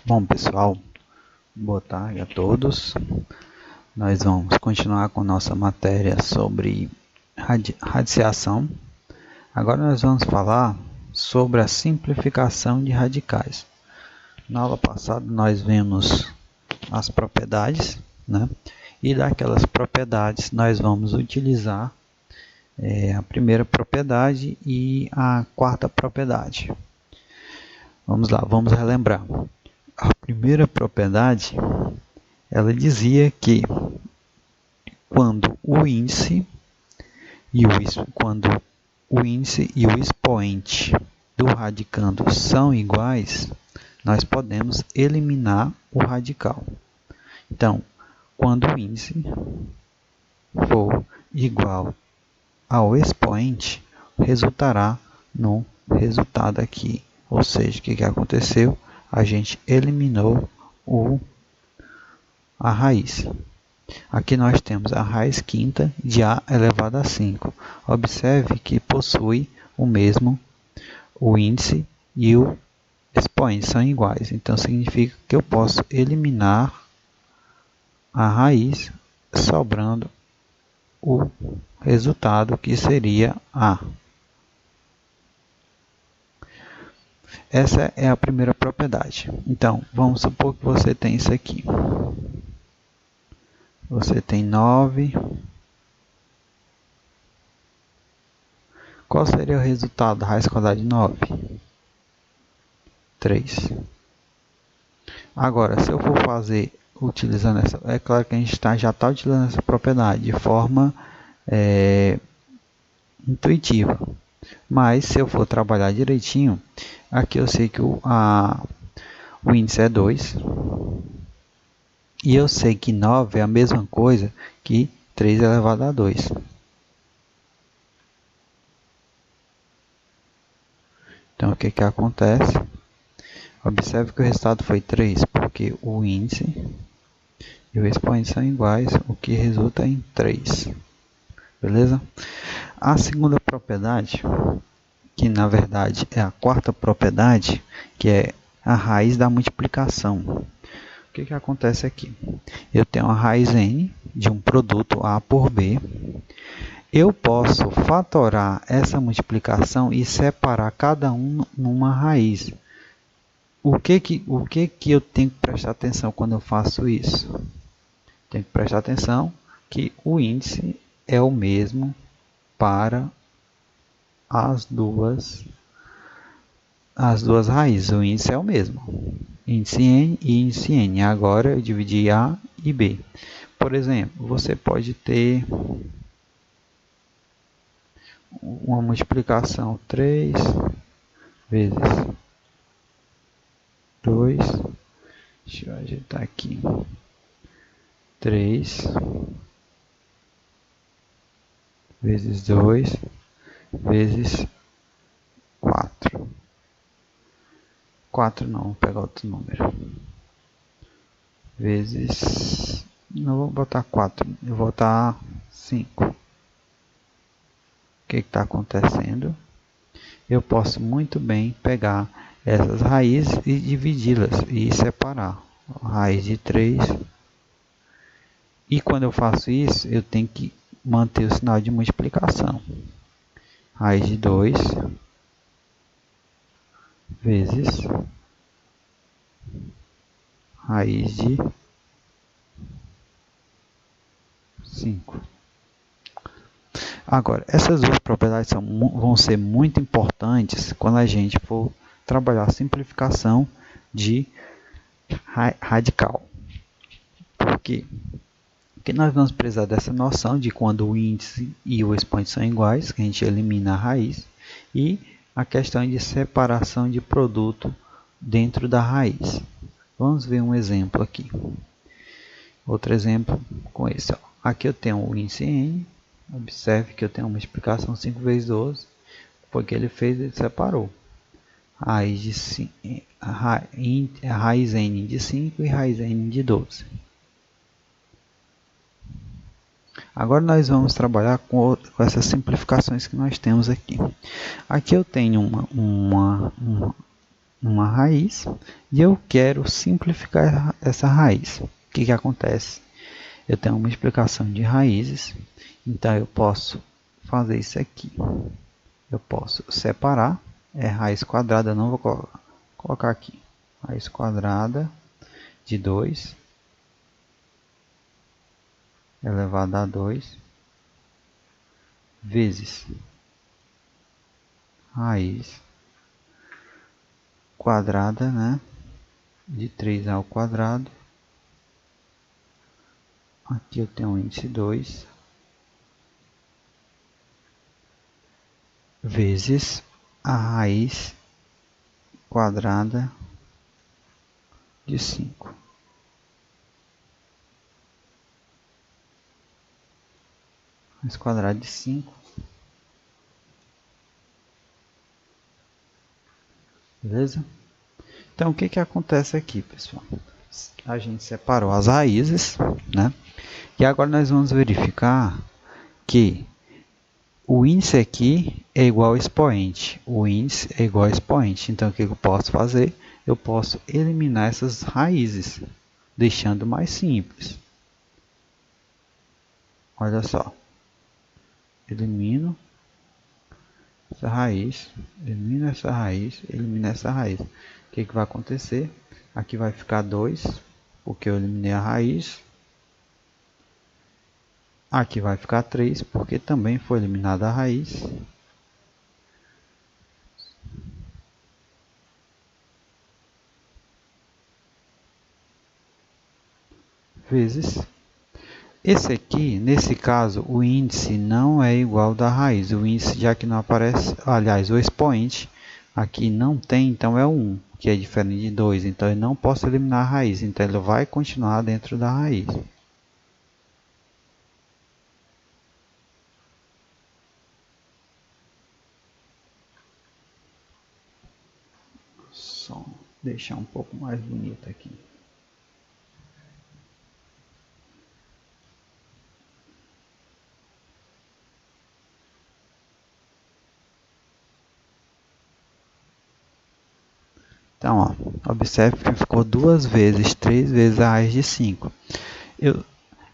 Bom pessoal, boa tarde a todos. Nós vamos continuar com nossa matéria sobre radiciação. Agora nós vamos falar sobre a simplificação de radicais. Na aula passada nós vimos as propriedades, né? E daquelas propriedades nós vamos utilizar a primeira propriedade e a quarta propriedade. Vamos lá, vamos relembrar. A primeira propriedade, ela dizia que quando o índice e o expoente do radicando são iguais, nós podemos eliminar o radical. Então, quando o índice for igual ao expoente, resultará no resultado aqui. Ou seja, o que aconteceu? A gente eliminou a raiz. Aqui nós temos a raiz quinta de a elevado a 5. Observe que possui o índice e o expoente são iguais. Então, significa que eu posso eliminar a raiz, sobrando o resultado que seria A. Essa é a primeira propriedade. Então, vamos supor que você tem isso aqui. Você tem 9. Qual seria o resultado da raiz quadrada de 9? 3. Agora, se eu for fazer utilizando essa... É claro que a gente já está utilizando essa propriedade de forma intuitiva. Mas, se eu for trabalhar direitinho, aqui eu sei que o índice é 2. E eu sei que 9 é a mesma coisa que 3 elevado a 2. Então, o que acontece? Observe que o resultado foi 3, porque o índice e o expoente são iguais, o que resulta em 3. Beleza? A segunda propriedade, que na verdade é a quarta propriedade, que é a raiz da multiplicação. O que acontece aqui? Eu tenho a raiz n de um produto A por B. Eu posso fatorar essa multiplicação e separar cada um numa raiz. O que eu tenho que prestar atenção quando eu faço isso? Tenho que prestar atenção que o índice é o mesmo para as duas raízes. O índice é o mesmo. Índice n e índice n. Agora eu dividi A e B. Por exemplo, você pode ter uma multiplicação 3 vezes 2. Deixa eu ajeitar aqui. 3 vezes 2 vezes 4. 4 não, vou pegar outro número. Vezes... Não vou botar 4, eu vou botar 5. O que está acontecendo? Eu posso muito bem pegar essas raízes e dividi-las e separar. A raiz de 3. E quando eu faço isso, eu tenho que manter o sinal de multiplicação. Raiz de 2 vezes raiz de 5. Agora, essas duas propriedades vão ser muito importantes quando a gente for trabalhar a simplificação de radical. Por quê? Porque nós vamos precisar dessa noção de quando o índice e o expoente são iguais, que a gente elimina a raiz, e a questão de separação de produto dentro da raiz. Vamos ver um exemplo aqui. Outro exemplo com esse. Ó. Aqui eu tenho o índice n. Observe que eu tenho uma multiplicação 5 vezes 12. Porque ele fez, ele separou. Raiz n de 5 e raiz n de 12. Agora nós vamos trabalhar com essas simplificações que nós temos aqui. Aqui eu tenho uma raiz e eu quero simplificar essa raiz. O que acontece? Eu tenho uma multiplicação de raízes, então eu posso fazer isso aqui. Eu posso separar, raiz quadrada, não vou colocar aqui. Raiz quadrada de 2 elevado a 2 vezes raiz quadrada, né, de 3 ao quadrado. Aqui eu tenho o índice 2 vezes a raiz quadrada de 5. Raiz quadrada de 5. Beleza? Então, o que acontece aqui, pessoal? A gente separou as raízes, né? E agora nós vamos verificar que o índice aqui é igual ao expoente. O índice é igual ao expoente. Então, o que eu posso fazer? Eu posso eliminar essas raízes, deixando mais simples. Olha só. Elimino essa raiz, elimino essa raiz, elimino essa raiz. O que vai acontecer? Aqui vai ficar 2, porque eu eliminei a raiz. Aqui vai ficar 3, porque também foi eliminada a raiz. Vezes. Esse aqui, nesse caso, o índice não é igual da raiz. O índice, já que não aparece, aliás, o expoente aqui não tem, então é 1, que é diferente de 2. Então eu não posso eliminar a raiz, então ele vai continuar dentro da raiz. Só deixar um pouco mais bonito aqui. Então, ó, observe que ficou 2 vezes, 3 vezes a raiz de 5.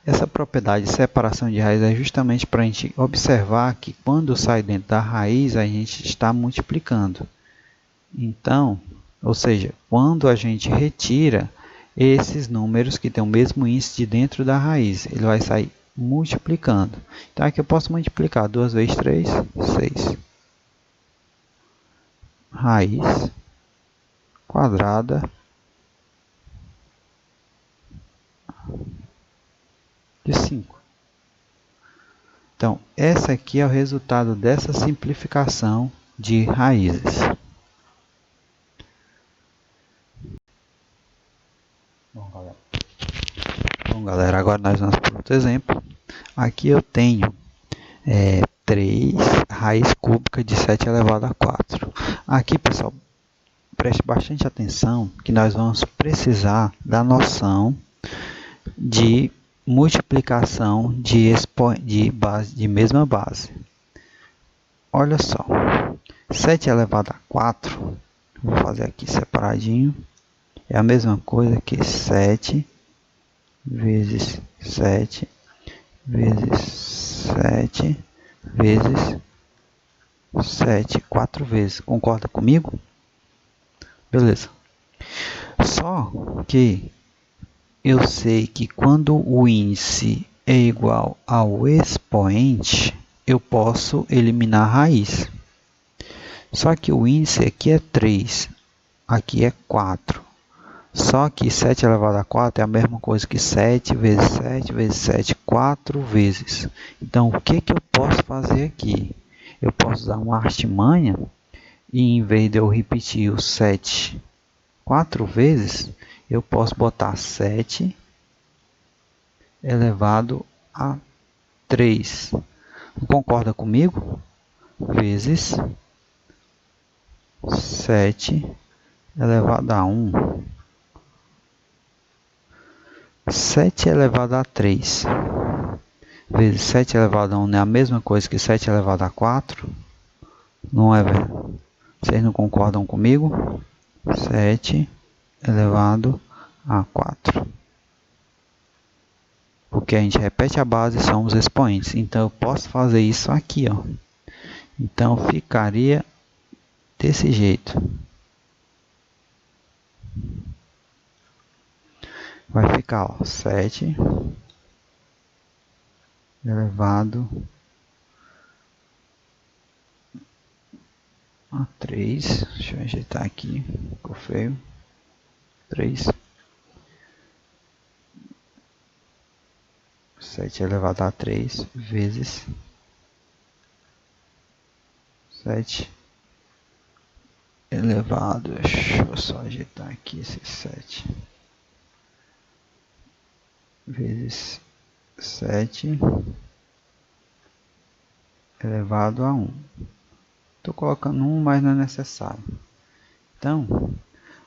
Essa propriedade de separação de raiz é justamente para a gente observar que quando sai dentro da raiz, a gente está multiplicando. Então, ou seja, quando a gente retira esses números que têm o mesmo índice de dentro da raiz, ele vai sair multiplicando. Então, aqui eu posso multiplicar 2 vezes 3, 6. Raiz quadrada de 5. Então, essa aqui é o resultado dessa simplificação de raízes. Bom, galera, agora nós vamos para outro exemplo. Aqui eu tenho 3 raiz cúbica de 7 elevado a 4. Aqui, pessoal, preste bastante atenção que nós vamos precisar da noção de multiplicação de mesma base. Olha só, 7 elevado a 4, vou fazer aqui separadinho, é a mesma coisa que 7 vezes 7 vezes 7 vezes 7, 4 vezes. Concorda comigo? Beleza. Só que eu sei que quando o índice é igual ao expoente, eu posso eliminar a raiz. Só que o índice aqui é 3, aqui é 4. Só que 7 elevado a 4 é a mesma coisa que 7 vezes 7 vezes 7, 4 vezes. Então, o que eu posso fazer aqui? Eu posso usar uma artimanha e, em vez de eu repetir o 7 4 vezes, eu posso botar 7 elevado a 3. Concorda comigo? Vezes 7 elevado a 1. 7 elevado a 3 vezes 7 elevado a 1 não é a mesma coisa que 7 elevado a 4? Não é, velho? Vocês não concordam comigo? 7 elevado a 4. Porque a gente repete a base e somos expoentes. Então eu posso fazer isso aqui, ó. Então ficaria desse jeito. Vai ficar, ó, 7 elevado a 3. Deixa eu ajeitar aqui, ficou feio. 3. 7 elevado a 3 vezes 7 elevado, deixa eu só ajeitar aqui esse 7 vezes 7 elevado a 1. Estou colocando 1, mas não é necessário. Então,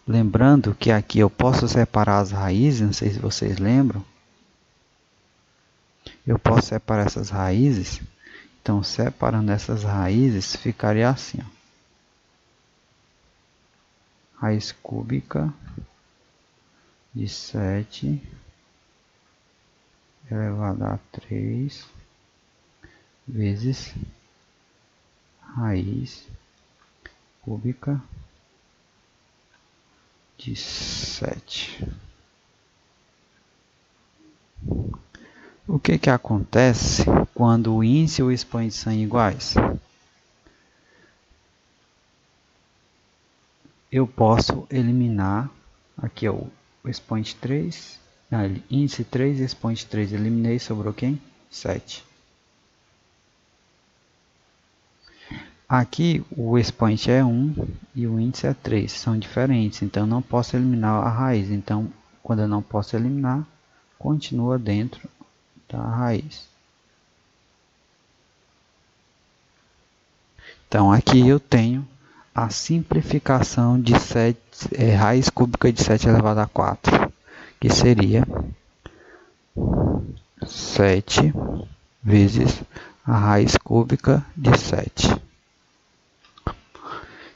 lembrando que aqui eu posso separar as raízes, não sei se vocês lembram. Eu posso separar essas raízes. Então, separando essas raízes, ficaria assim, ó. Raiz cúbica de 7 elevado a 3 vezes raiz cúbica de 7. O que acontece quando o índice e o expoente são iguais? Eu posso eliminar aqui, ó, o expoente 3, índice 3 e expoente 3. Eliminei, sobrou quem? 7. Aqui o expoente é 1 e o índice é 3. São diferentes, então eu não posso eliminar a raiz. Então, quando eu não posso eliminar, continua dentro da raiz. Então, aqui eu tenho a simplificação de raiz cúbica de 7 elevado a 4, que seria 7 vezes a raiz cúbica de 7.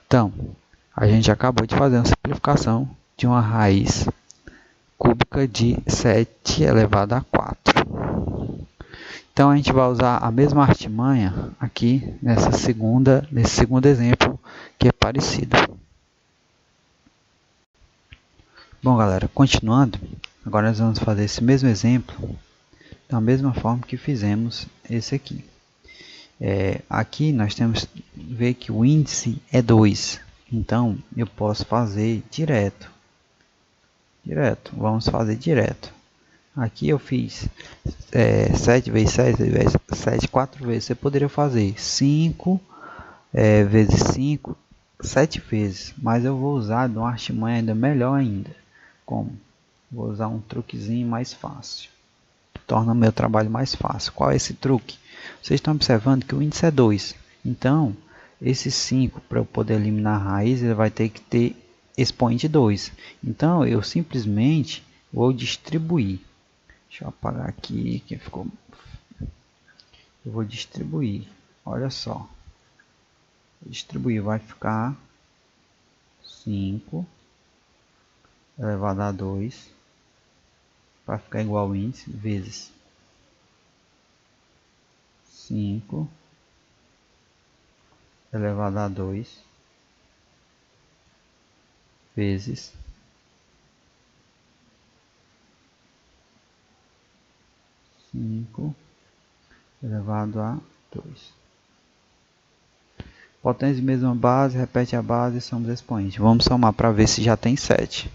Então, a gente acabou de fazer uma simplificação de uma raiz cúbica de 7 elevado a 4. Então, a gente vai usar a mesma artimanha aqui nesse segundo exemplo, que é parecido. Bom, galera, continuando, agora nós vamos fazer esse mesmo exemplo da mesma forma que fizemos esse aqui. Aqui nós temos que ver que o índice é 2, então eu posso fazer direto. Vamos fazer direto. Aqui eu fiz 7 vezes 7 vezes 7, 4 vezes. Você poderia fazer 5 vezes 5, 7 vezes, mas eu vou usar de uma artimanha ainda melhor ainda. Como? Vou usar um truquezinho mais fácil. Torna o meu trabalho mais fácil. Qual é esse truque? Vocês estão observando que o índice é 2. Então, esse 5, para eu poder eliminar a raiz, ele vai ter que ter expoente 2. Então, eu simplesmente vou distribuir. Deixa eu apagar aqui, que ficou... Eu vou distribuir. Olha só. Distribuir vai ficar 5 elevado a 2. Vai ficar igual ao índice, vezes 5 elevado a 2 vezes 5 elevado a 2. Potência de mesma base, repete a base e somos expoentes. Vamos somar para ver se já tem 7.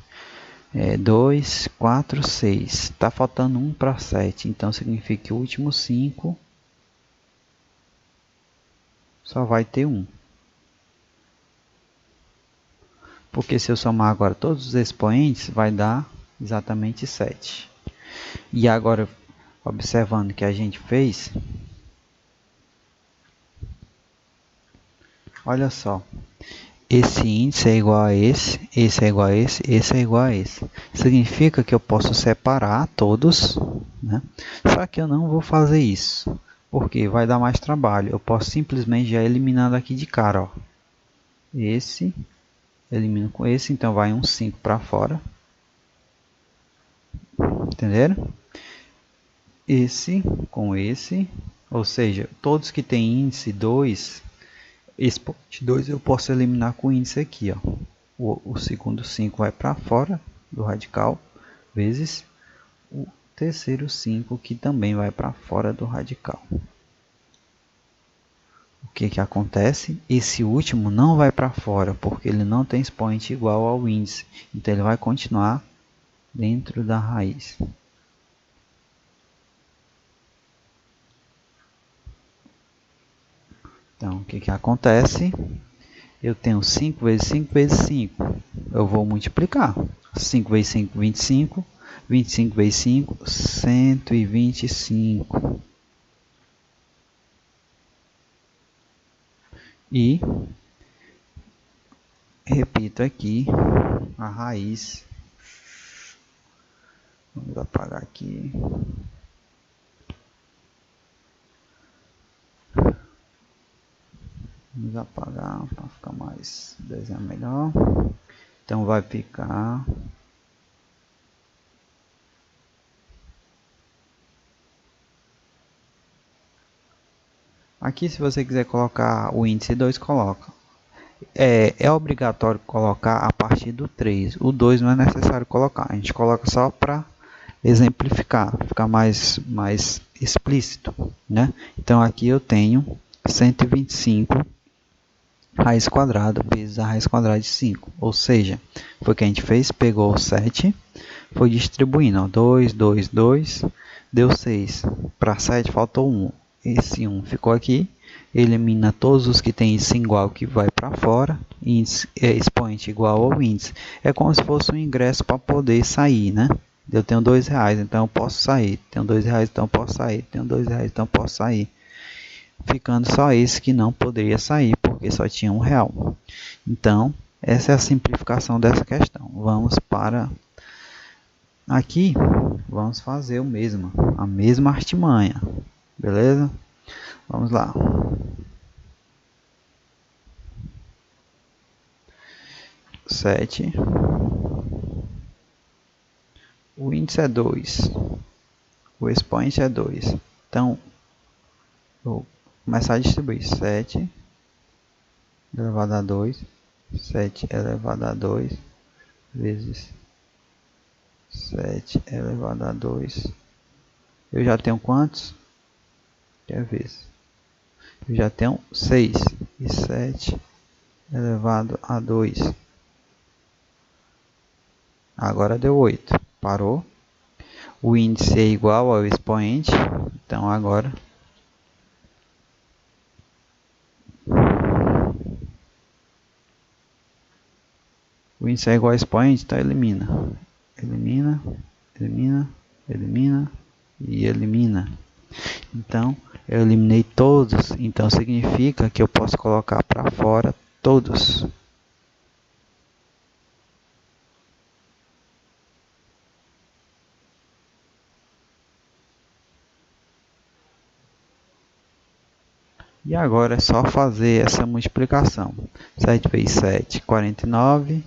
2, 4, 6. Está faltando 1 para 7. Então significa que o último 5 só vai ter 1. Porque se eu somar agora todos os expoentes, vai dar exatamente 7. E agora, observando que a gente fez, olha só, esse índice é igual a esse é igual a esse é igual a esse. Significa que eu posso separar todos, né? Só que eu não vou fazer isso, porque vai dar mais trabalho. Eu posso simplesmente já eliminando aqui de cara, ó. Esse elimino com esse, então vai um 5 para fora. Entenderam? Esse com esse, ou seja, todos que têm índice 2, expoente 2 eu posso eliminar com o índice aqui, ó. O segundo 5 vai para fora do radical, vezes o terceiro 5 que também vai para fora do radical. O que que acontece? Esse último não vai para fora, porque ele não tem expoente igual ao índice. Então ele vai continuar dentro da raiz. Então o que que acontece? Eu tenho 5 vezes 5 vezes 5. Eu vou multiplicar. 5 vezes 5, 25. 25 vezes 5, 125. E repito aqui a raiz. Vamos apagar aqui. Vamos apagar para ficar mais desenho melhor. Então vai ficar aqui. Se você quiser colocar o índice 2, coloca. É obrigatório colocar a partir do 3. O 2 não é necessário colocar. A gente coloca só para exemplificar, ficar mais explícito, né? Então aqui eu tenho 125 raiz quadrada vezes a raiz quadrada de 5. Ou seja, foi o que a gente fez, pegou o 7, foi distribuindo, ó, 2, 2, 2, deu 6. Para 7 faltou 1. Esse 1 ficou aqui. Elimina todos os que tem índice igual, que vai para fora. Índice, expoente igual ao índice. É como se fosse um ingresso para poder sair, né? Eu tenho R$2, então eu posso sair. Tenho R$2, então eu posso sair. Tenho R$2, então eu posso sair. Ficando só esse que não poderia sair, porque só tinha R$1. Então, essa é a simplificação dessa questão. Vamos para aqui, vamos fazer o mesmo, a mesma artimanha, beleza? Vamos lá. Sete. O índice é 2. O expoente é 2. Então, vou começar a distribuir. 7 elevado a 2. 7 elevado a 2 vezes 7 elevado a 2. Eu já tenho quantos? Quer ver? Eu já tenho 6. E 7 elevado a 2. Agora deu 8. Parou. O índice é igual ao expoente. Então agora o índice é igual ao expoente, então elimina. Elimina, elimina, elimina e elimina. Então eu eliminei todos. Então significa que eu posso colocar para fora todos. E agora é só fazer essa multiplicação. 7 vezes 7, 49.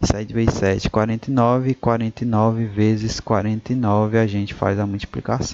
7 vezes 7, 49. 49 vezes 49 a gente faz a multiplicação.